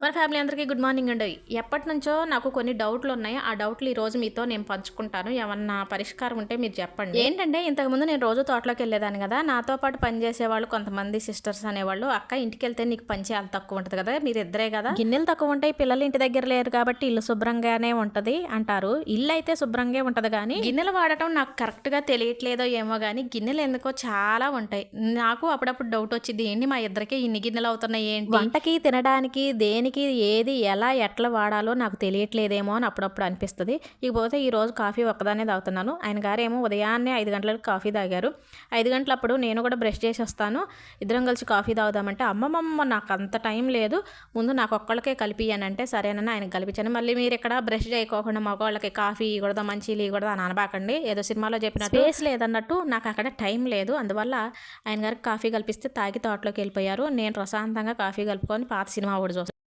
మన ఫ్యామిలీ అందరికీ good morning అండి. ఎప్పటినుంచో నాకు కొన్ని డౌట్లున్నాయి. ఆ డౌట్లు ఈరోజు మీతో నేను పంచుకుంటాను. ఏమన్నా పరిష్కారం ఉంటే మీరు చెప్పండి. ఏంటంటే ఇంతకుముందు నేను రోజు తోటలోకెళ్ళేదాన్ని గదా! నాతో పాటు పనిచేసేవాళ్ళు కొంతమంది సిస్టర్స్ అనేవాళ్ళు, "అక్క ఇంటికెళ్తే నీకు పని చేయాలి తక్కువుంటది గదా! మీరిద్దరే గదా! గిన్నెలు తక్కువుంటాయి, పిల్లలు ఇంటి దగ్గర లేరు కాబట్టి ఇల్లు శుభ్రంగానే ఉంటది" అంటారు. ఇల్లయితే శుభ్రంగే ఉంటది గానీ, గిన్నెలు వాడటం నాకు కరెక్ట్‌గా తెలియట్లేదో ఏమో గానీ, గిన్నెలెందుకో చాలా ఉంటాయి. నాకు అప్పుడప్పుడు డౌటొచ్చిద్ది. ఏంటి మా ఇద్దరికే ఇన్ని గిన్నెలవుతున్నాయి ఏంటి? వంటకి, తినడానికి, దేనికి ఏది ఎలా ఎట్లా వాడాలో నాకు తెలియట్లేదేమో అని అప్పుడప్పుడు అనిపిస్తది. ఇకపోతే ఈరోజు కాఫీ ఒక్కదాన్నే తాగుతున్నాను. ఆయన గారేమో ఉదయాన్నే 5 గంటలకు కాఫీ తాగారు. 5 గంటలప్పుడు నేను కూడా బ్రష్ చేసొస్తాను. ఇద్దరం కలిసి కాఫీ తాగుదామంటే, అమ్మమ్మమ్మ నాకంత టైం లేదు. ముందు నాకొక్కళ్ళకే కలిపియనంటే, సరేనని ఆయనకి కలిపించాను. మళ్ళీ మీరిక్కడ బ్రష్ చేయకోకుండా మగవాళ్ళకి కాఫీ ఇయకూడదా, మంచీలు ఇయకూడదా అని అనబాకండి. ఏదో సినిమాలో చెప్పినట్టు స్పేస్ లేదన్నట్టు నాకక్కడ టైం లేదు. అందువల్ల ఆయన గారికి కాఫీ కల్పిస్తే తాగి తోటలోకెళ్ళిపోయారు. నేను ప్రశాంతంగా కాఫీ కలుపుకొని పాత సినిమా ఒకటి చూస్తాను.